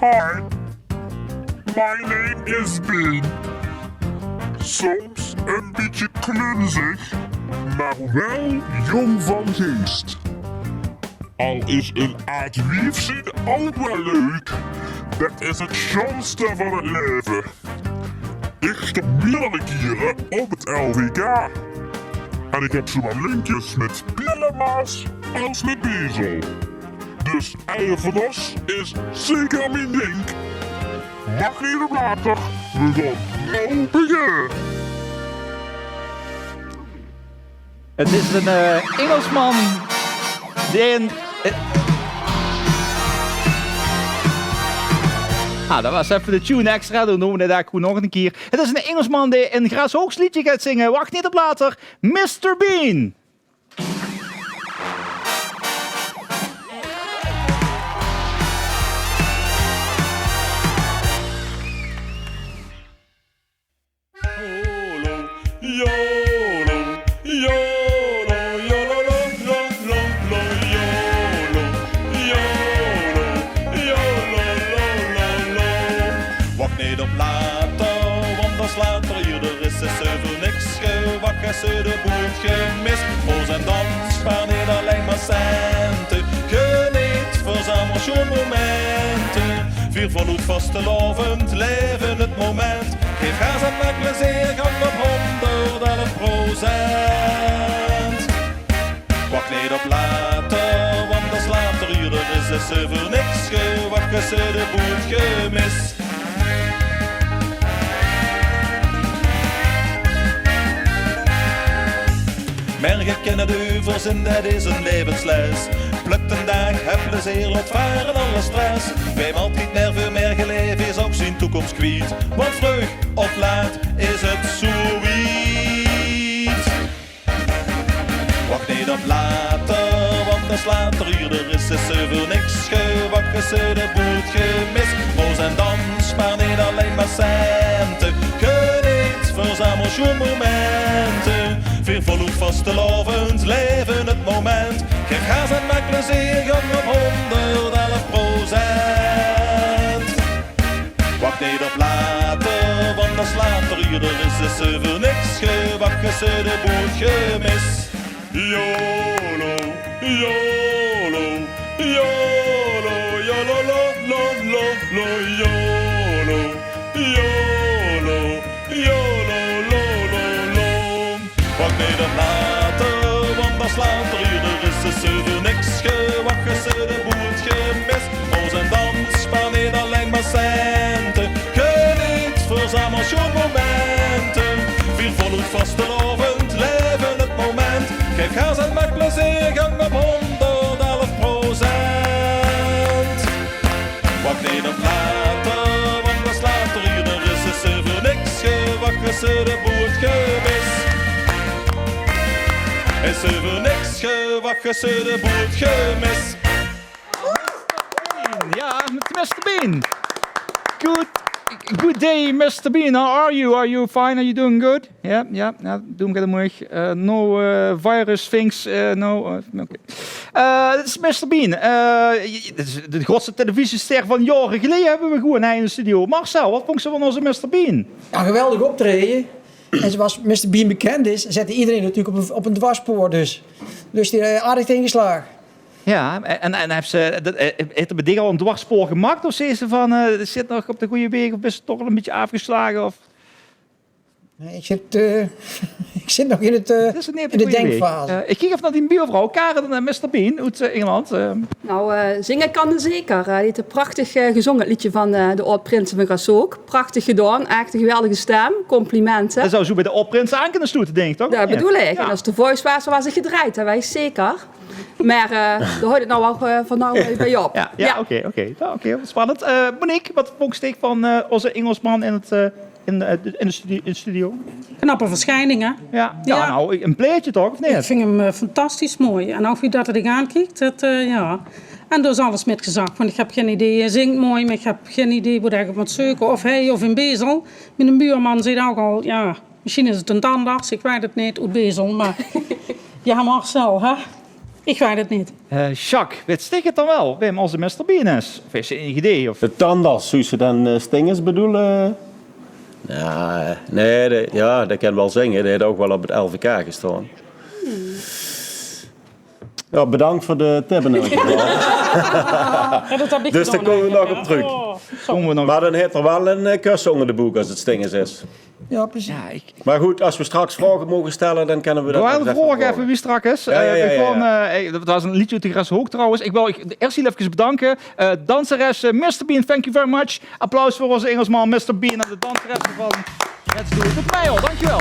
Hi, my name is Bean. Soms een beetje klunzig, maar wel jong van geest. Al is een aardwiefzin ook wel leuk, dat is het schoonste van het leven. Ik stond meerdere keren op het LVK. En ik heb zowel linkjes met pielenmaas als met bezel. Dus eierverdos is zeker mijn ding. Mag niet op later, we gaan nou beginnen. Het is een Engelsman die een... dat was even de tune extra, dan doen we dit eigenlijk nog een keer. Het is een Engelsman die een Grashoogs liedje gaat zingen. Wacht niet op later, Mr. Bean. Ze de boert gemist. Moos en dans, spaar niet alleen maar centen. Geniet, verzamel schon momenten. Vier voluit vastelovend, leven het moment. Geef gas en maak plezier, gang op 111%. Wacht niet op later, want als later hier is ze voor niks gewakken. Ze de boert gemist. Mergen kennen de heuvels en dat is een levensles. Plukt een dag, heb plezier, laat varen alle stress. Wij altijd meer voor meer geleven is ook zijn toekomst kwijt. Want vroeg of laat is het zoiets. Wacht niet op later, want als later hier is ze voor niks gewakken. Ze de boert gemist. Roos en dans, maar niet alleen maar centen. Geniet, verzamel schon momenten. Vier voluit vastelovend, leven het moment. Geef gas en maak plezier, gang op 111%. Wacht niet op later, want als later hier is ze voor niks gewakken. Ze de boot gemist. YOLO, YOLO, YOLO, YOLO, lo, lo, lo, YOLO, YOLO, YOLO, lo, lo, lo. Wacht niet op later, want als later hier is ze voor niks gewakken. Ze de boot gemist. Moos en dans, spaar niet alleen maar centen. Geniet, verzamel schon momenten. Vier voluit vastelovend, leven het moment. Geef gas en maak plezier, gang op 111%. Wacht niet op later, want als later hier is ze voor niks gewakken. Ze de boot gemist. Is ze voor niks gewakken, ze de boot gemist. Ja, met Mr. Bean. Good day, Mr. Bean. How are you? Are you fine? Are you doing good? Ja, doe hem mooi. No virus things. No. Okay. Dit is Mr. Bean. Dit is de grootste televisiester van jaren geleden hebben we gewoon in de studio. Marcel, wat vond je van onze Mr. Bean? Ja, geweldig optreden. En zoals Mr. Bean bekend is, zette iedereen natuurlijk op een dwarspoor dus. Dus die aardig ingeslagen. Ja, en heeft de bediener al een dwarsspoor gemaakt? Of zei ze van, zit nog op de goede weg of is het toch al een beetje afgeslagen? Of? Nee, ik zit nog in de denkfase. Ik ging even naar die buurvrouw, Karen en Mr. Bean uit Engeland. Nou, zingen kan hij zeker. Die heeft een prachtig gezongen, het liedje van de Oud-Prinsen van Grashoog. Prachtig gedaan, echt een geweldige stem. Complimenten. Dat zou zo bij de Oud-Prinsen aan kunnen sluiten, denk ik, toch? Dat bedoel ik. Ja. En als de Voice was zich gedraaid, dat weet ik zeker. Maar daar hoort het nou wel van nou bij op. Ja, oké. Spannend. Monique, wat vond je van onze Engelsman in de studio? Knappe verschijning, hè? Ja, nou, een pleetje toch, of niet? Ik vind hem fantastisch mooi. En als je dat er aankijkt, ja. En dus alles met gezag, want ik heb geen idee. Hij zingt mooi, maar ik heb geen idee hoe ik moet zoeken. Of hij of een bezel. Mijn buurman zei ook al, ja, misschien is het een tandarts, ik weet het niet, uit bezel. Maar ja, Marcel, hè? Ik weet het niet. Jacques, weet stik het dan wel? Wim, als de Mr. Bean is? Of is je enig idee? Of... De tandarts, zou ze dan stingers bedoelen? Nou, nee, dat kan wel zingen. Dat heeft ook wel op het LVK gestaan. Ja, bedankt voor de tip in elk geval. Ja, dat heb ik Dus daar gedaan komen we nog eigenlijk, op terug. Komen we nog... Maar dan heeft er wel een kus onder de boek als het stingers is. Ja, precies. Ja, ik... Maar goed, als we straks vragen mogen stellen, dan kunnen we dat Doe nog even vragen even wie strak is. Dat was een liedje uit de Gras Hoog trouwens. Ik wil eerst heel even bedanken. Danseres Mr. Bean, thank you very much. Applaus voor onze Engelsman Mr. Bean en de danseres van Let's Do It With mij al. Dankjewel.